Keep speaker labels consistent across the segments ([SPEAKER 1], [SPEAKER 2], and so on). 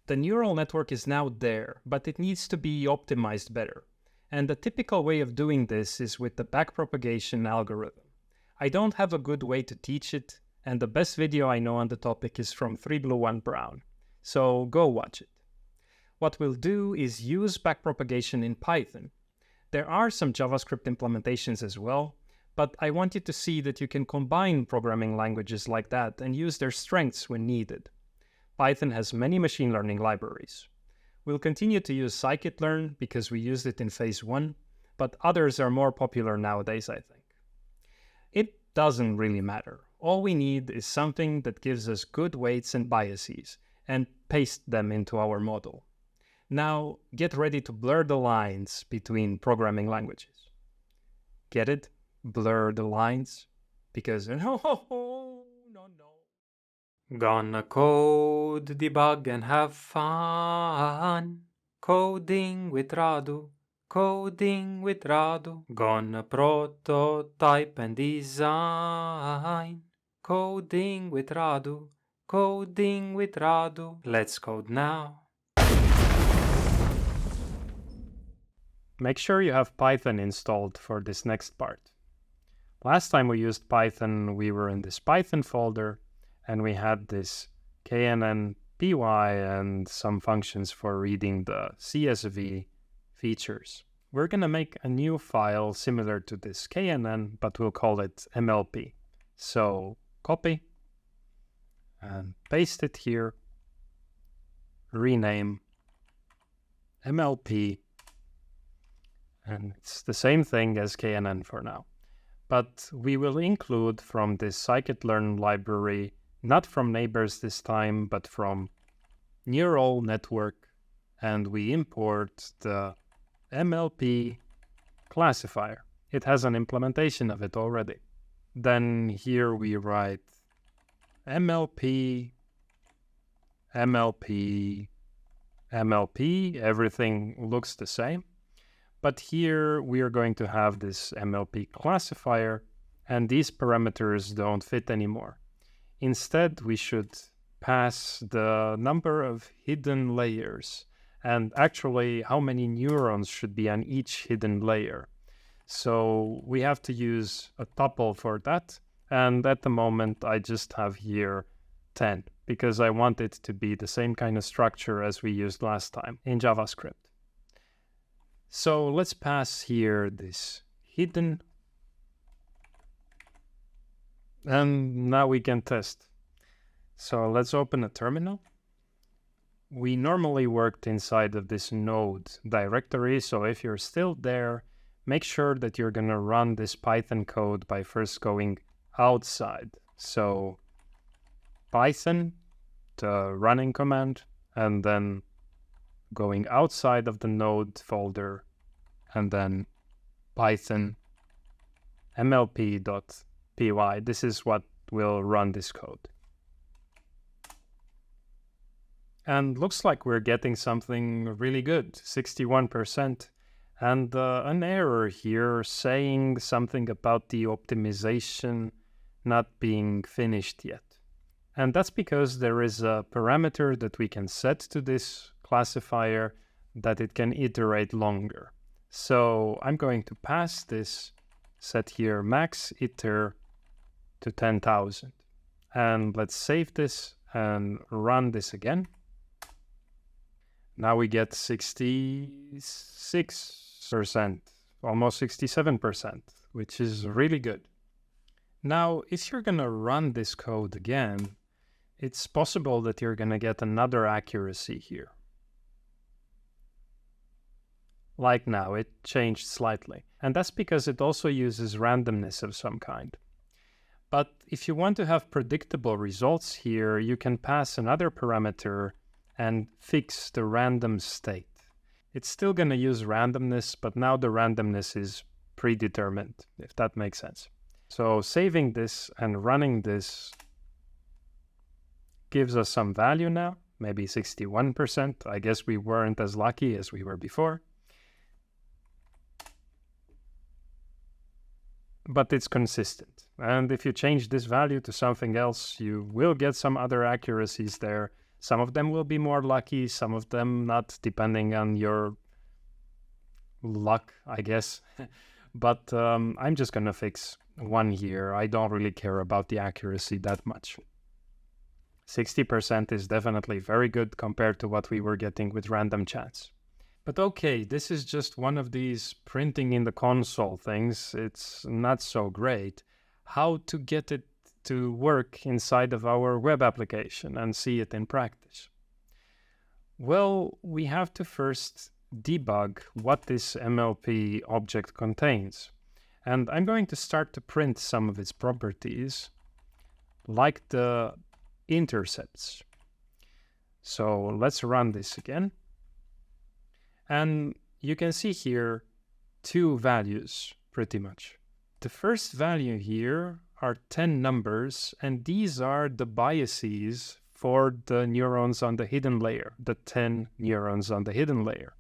[SPEAKER 1] The neural network is now there, but it needs to be optimized better. And the typical way of doing this is with the backpropagation algorithm. I don't have a good way to teach it, and the best video I know on the topic is from 3Blue1Brown. So go watch it. What we'll do is use backpropagation in Python. There are some JavaScript implementations as well, but I want you to see that you can combine programming languages like that and use their strengths when needed. Python has many machine learning libraries. We'll continue to use Scikit-learn because we used it in phase 1, but others are more popular nowadays, I think. It doesn't really matter. All we need is something that gives us good weights and biases, and paste them into our model. Now, get ready to blur the lines between programming languages. Get it? Blur the lines? Because no.
[SPEAKER 2] Gonna code, debug, and have fun. Coding with Radu. Coding with Radu. Gonna prototype and design. Coding with Radu. Coding with Radu. Let's code now.
[SPEAKER 1] Make sure you have Python installed for this next part. Last time we used Python, we were in this Python folder, and we had this knn.py and some functions for reading the CSV features. We're going to make a new file similar to this knn, but we'll call it MLP. So copy and paste it here, rename MLP, and it's the same thing as knn for now. But we will include from this Scikit-learn library, not from neighbors this time, but from neural network, and we import the MLP classifier. It has an implementation of it already. Then here we write MLP, MLP, MLP. Everything looks the same. But here we are going to have this MLP classifier, and these parameters don't fit anymore. Instead, we should pass the number of hidden layers, and actually how many neurons should be on each hidden layer. So we have to use a tuple for that, and at the moment I just have here 10, because I want it to be the same kind of structure as we used last time in JavaScript. So let's pass here this hidden, and now we can test. So let's open a terminal. We normally worked inside of this node directory, so if you're still there, make sure that you're going to run this Python code by first going outside. So Python, the running command, and then going outside of the node folder, and then Python mlp.py. This is what will run this code. And looks like we're getting something really good, 61%. And an error here saying something about the optimization not being finished yet. And that's because there is a parameter that we can set to this classifier that it can iterate longer. So I'm going to pass this, set here max iter to 10,000. And let's save this and run this again. Now we get 66%, almost 67%, which is really good. Now, if you're going to run this code again, it's possible that you're going to get another accuracy here. Like now, it changed slightly. And that's because it also uses randomness of some kind. But if you want to have predictable results here, you can pass another parameter and fix the random state. It's still going to use randomness, but now the randomness is predetermined, if that makes sense. So saving this and running this gives us some value now, maybe 61%. I guess we weren't as lucky as we were before. But it's consistent. And if you change this value to something else, you will get some other accuracies there. Some of them will be more lucky, some of them not, depending on your luck, I guess. But I'm just gonna fix one here. I don't really care about the accuracy that much. 60% is definitely very good compared to what we were getting with random chance. But okay, this is just one of these printing in the console things. It's not so great. How to get it to work inside of our web application and see it in practice? Well, we have to first debug what this MLP object contains. And I'm going to start to print some of its properties, like the intercepts. So let's run this again. And you can see here two values, pretty much. The first value here are 10 numbers, and these are the biases for the neurons on the hidden layer, the 10 neurons on the hidden layer.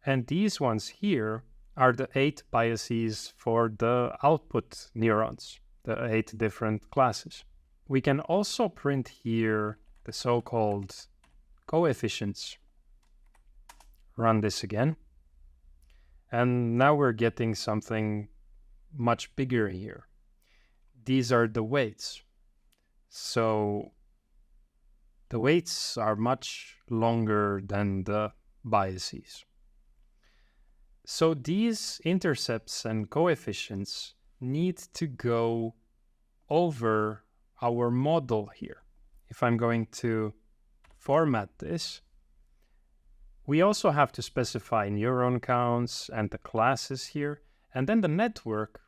[SPEAKER 1] And these ones here are the 8 biases for the output neurons, the 8 different classes. We can also print here the so-called coefficients. Run this again. And now we're getting something much bigger here. These are the weights. So the weights are much longer than the biases. So these intercepts and coefficients need to go over our model here. If I'm going to format this, we also have to specify neuron counts and the classes here. And then the network,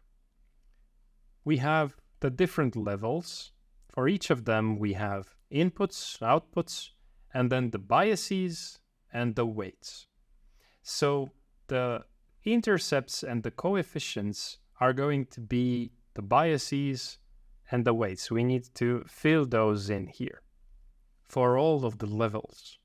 [SPEAKER 1] we have the different levels. For each of them, we have inputs, outputs, and then the biases and the weights. So the intercepts and the coefficients are going to be the biases and the weights. We need to fill those in here for all of the levels.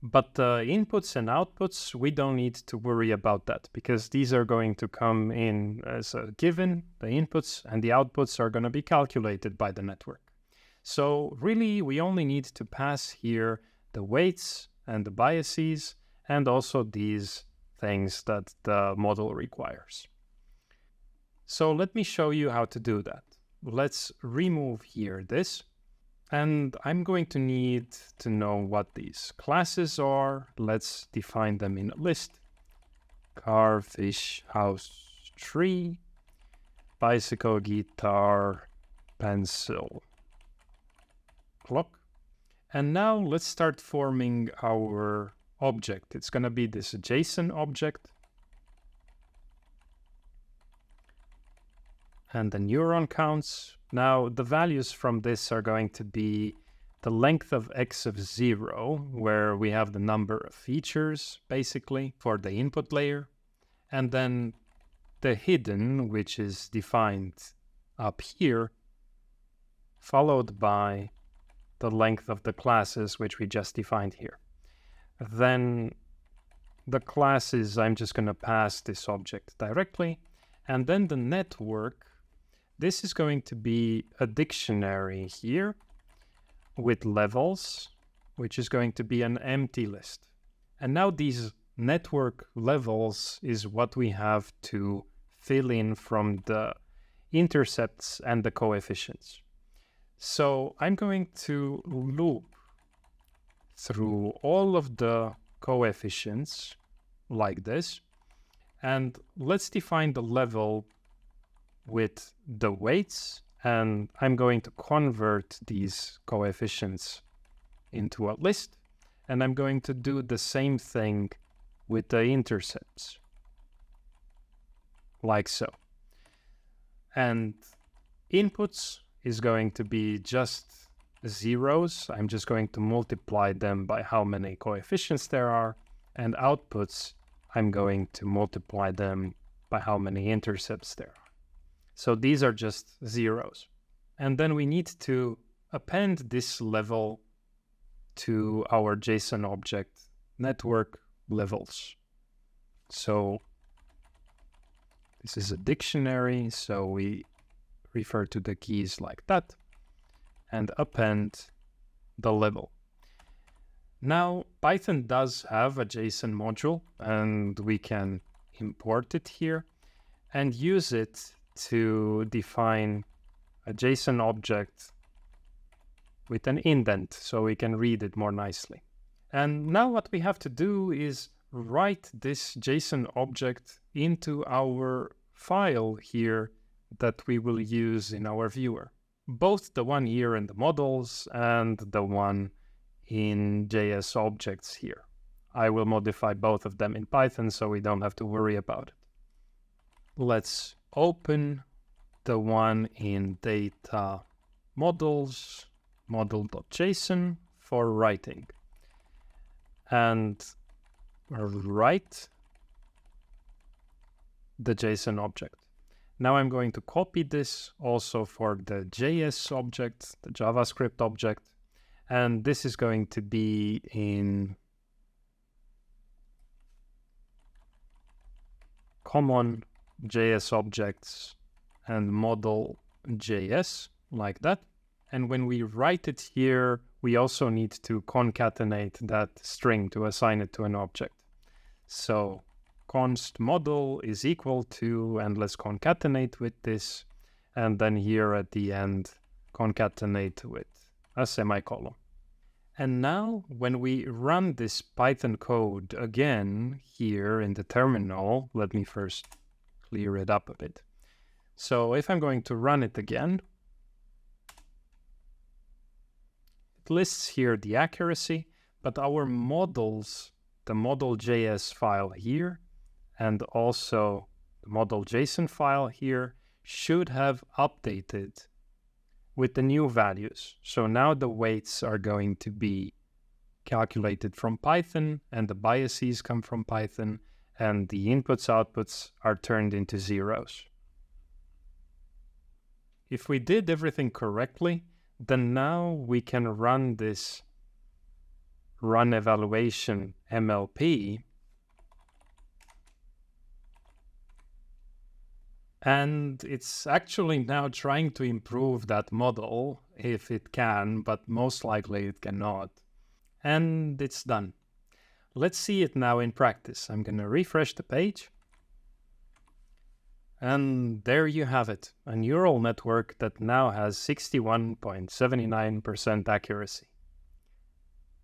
[SPEAKER 1] But the inputs and outputs, we don't need to worry about that because these are going to come in as a given. The inputs and the outputs are going to be calculated by the network. So really, we only need to pass here the weights and the biases and also these things that the model requires. So let me show you how to do that. Let's remove here this. And I'm going to need to know what these classes are. Let's define them in a list. Car, fish, house, tree, bicycle, guitar, pencil, clock. And now let's start forming our object. It's going to be this JSON object. And the neuron counts. Now, the values from this are going to be the length of x of 0, where we have the number of features, basically, for the input layer. And then the hidden, which is defined up here, followed by the length of the classes, which we just defined here. Then the classes, I'm just going to pass this object directly. And then the network, this is going to be a dictionary here with levels, which is going to be an empty list. And now these network levels is what we have to fill in from the intercepts and the coefficients. So I'm going to loop through all of the coefficients like this. And let's define the level with the weights, and I'm going to convert these coefficients into a list, and I'm going to do the same thing with the intercepts, like so. And inputs is going to be just zeros. I'm just going to multiply them by how many coefficients there are, and outputs, I'm going to multiply them by how many intercepts there are. So these are just zeros. And then we need to append this level to our JSON object network levels. So this is a dictionary, so we refer to the keys like that, and append the level. Now, Python does have a JSON module, and we can import it here and use it to define a JSON object with an indent so we can read it more nicely. And now what we have to do is write this JSON object into our file here that we will use in our viewer. Both the one here in the models and the one in JS objects here. I will modify both of them in Python so we don't have to worry about it. Let's open the one in data models, model.json for writing, and write the JSON object. Now I'm going to copy this also for the JS object, the JavaScript object, and this is going to be in common JS objects and model.js, like that. And when we write it here, we also need to concatenate that string to assign it to an object. So const model is equal to, and let's concatenate with this, and then here at the end, concatenate with a semicolon. And now when we run this Python code again here in the terminal, let me first clear it up a bit. So if I'm going to run it again, it lists here the accuracy, but our models, the model.js file here, and also the model.json file here should have updated with the new values. So now the weights are going to be calculated from Python, and the biases come from Python, and the inputs outputs are turned into zeros. If we did everything correctly, then now we can run this run evaluation MLP, and it's actually now trying to improve that model if it can, but most likely it cannot. And it's done. Let's see it now in practice. I'm going to refresh the page. And there you have it, a neural network that now has 61.79% accuracy.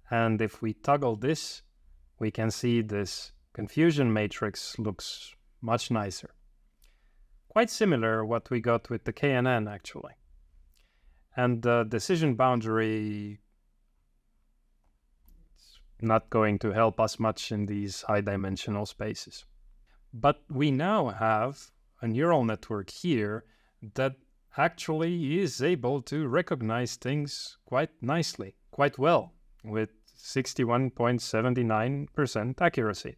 [SPEAKER 1] And if we toggle this, we can see this confusion matrix looks much nicer. Quite similar what we got with the KNN actually. And the decision boundary is not going to help us much in these high dimensional spaces. But we now have a neural network here that actually is able to recognize things quite nicely, quite well, with 61.79% accuracy.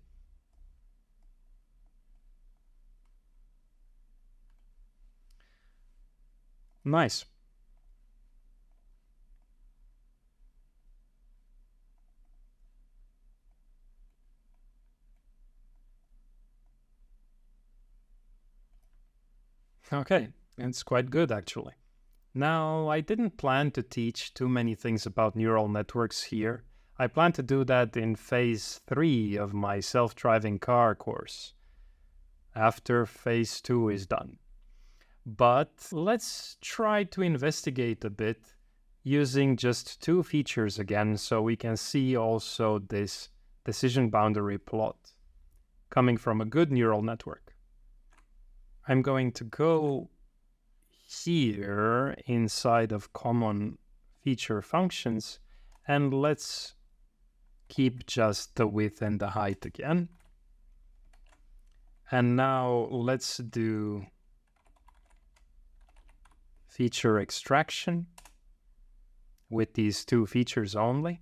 [SPEAKER 1] Nice. Okay, it's quite good actually. Now, I didn't plan to teach too many things about neural networks here. I plan to do that in phase 3 of my self-driving car course, after phase 2 is done. But let's try to investigate a bit using just 2 features again, so we can see also this decision boundary plot coming from a good neural network. I'm going to go here inside of common feature functions, and let's keep just the width and the height again. And now let's do feature extraction with these 2 features only.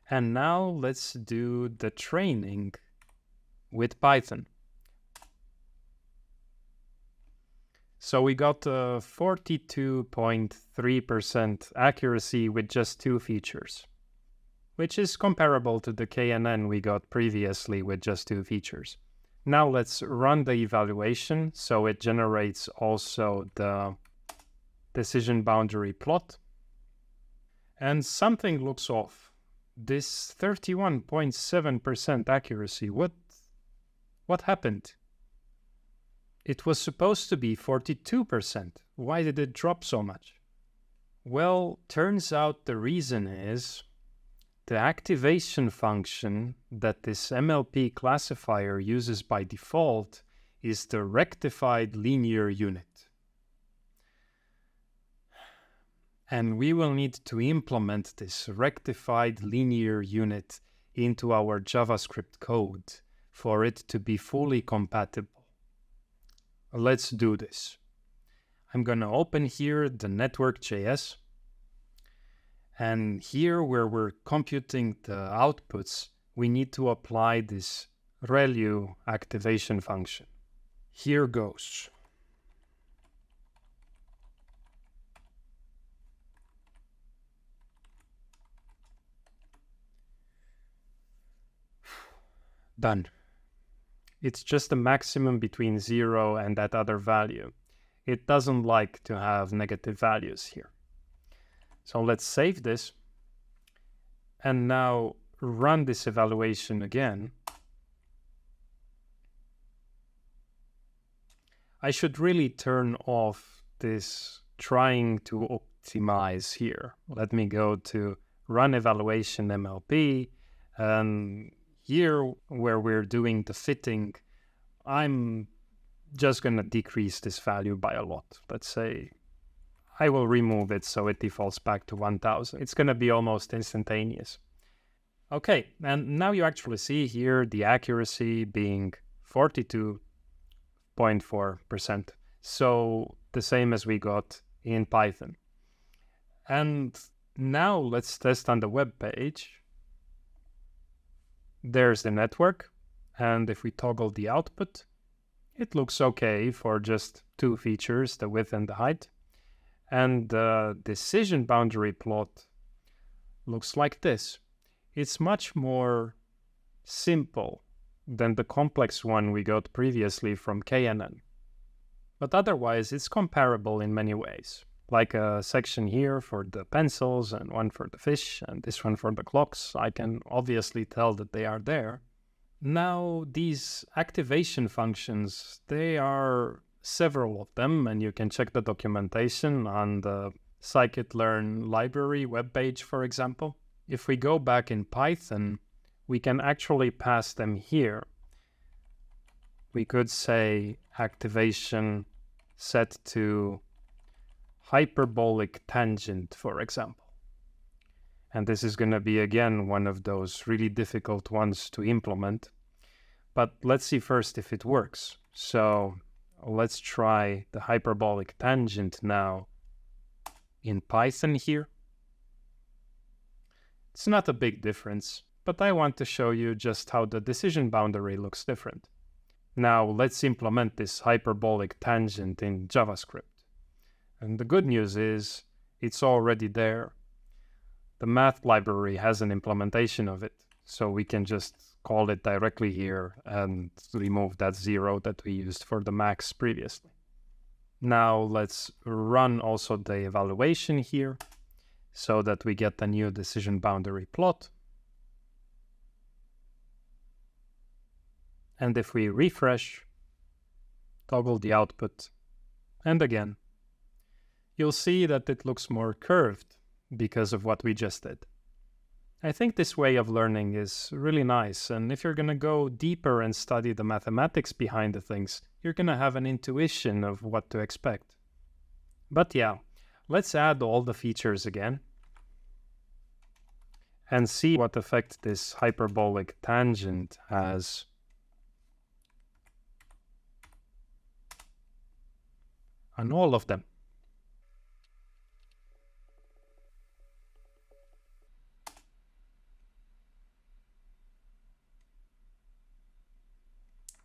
[SPEAKER 1] And now let's do the training with Python. So we got 42.3% accuracy with just 2 features, which is comparable to the KNN we got previously with just 2 features. Now let's run the evaluation so it generates also the decision boundary plot. And something looks off. This 31.7% accuracy, what happened? It was supposed to be 42%. Why did it drop so much? Well, turns out the reason is the activation function that this MLP classifier uses by default is the rectified linear unit. And we will need to implement this rectified linear unit into our JavaScript code for it to be fully compatible. Let's do this. I'm going to open here the network.js. And here where we're computing the outputs, we need to apply this ReLU activation function. Here goes. Done. It's just a maximum between 0 and that other value. It doesn't like to have negative values here. So let's save this and now run this evaluation again. I should really turn off this trying to optimize here. Let me go to run evaluation MLP, and here where we're doing the fitting, I'm just going to decrease this value by a lot. Let's say I will remove it so it defaults back to 1000. It's going to be almost instantaneous. Okay, and now you actually see here the accuracy being 42.4%. So the same as we got in Python. And now let's test on the web page. There's the network. And if we toggle the output, it looks okay for just two features, the width and the height. And the decision boundary plot looks like this. It's much more simple than the complex one we got previously from KNN. But otherwise, it's comparable in many ways. Like a section here for the pencils and one for the fish and this one for the clocks. I can obviously tell that they are there. Now, these activation functions, they are several of them, and you can check the documentation on the Scikit-learn library webpage, for example. If we go back in Python, we can actually pass them here. We could say activation set to hyperbolic tangent, for example. And this is going to be, again, one of those really difficult ones to implement. But let's see first if it works. So let's try the hyperbolic tangent now in Python here. It's not a big difference, but I want to show you just how the decision boundary looks different. Now let's implement this hyperbolic tangent in JavaScript. And the good news is it's already there. The math library has an implementation of it, so we can just call it directly here and remove that 0 that we used for the max previously. Now let's run also the evaluation here so that we get a new decision boundary plot. And if we refresh, toggle the output, and again, you'll see that it looks more curved because of what we just did. I think this way of learning is really nice, and if you're going to go deeper and study the mathematics behind the things, you're going to have an intuition of what to expect. But yeah, let's add all the features again and see what effect this hyperbolic tangent has on all of them.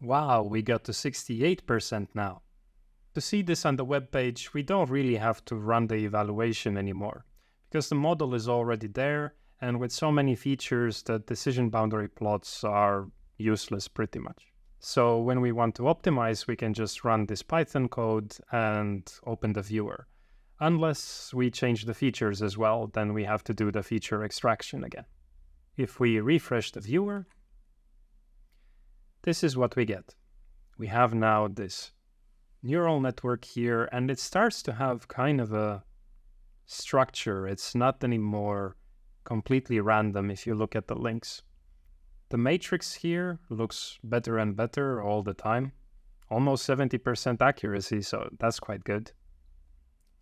[SPEAKER 1] Wow, we got to 68% now. To see this on the web page, we don't really have to run the evaluation anymore, because the model is already there, and with so many features, the decision boundary plots are useless pretty much. So when we want to optimize, we can just run this Python code and open the viewer. Unless we change the features as well, then we have to do the feature extraction again. If we refresh the viewer, this is what we get. We have now this neural network here, and it starts to have kind of a structure. It's not anymore completely random if you look at the links. The matrix here looks better and better all the time. Almost 70% accuracy, so that's quite good.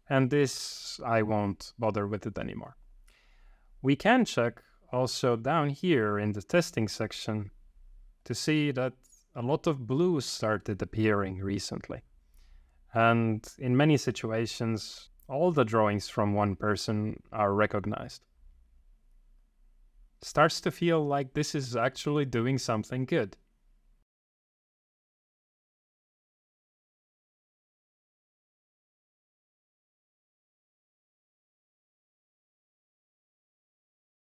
[SPEAKER 1] And this, I won't bother with it anymore. We can check also down here in the testing section to see that a lot of blues started appearing recently. And in many situations, all the drawings from one person are recognized. Starts to feel like this is actually doing something good.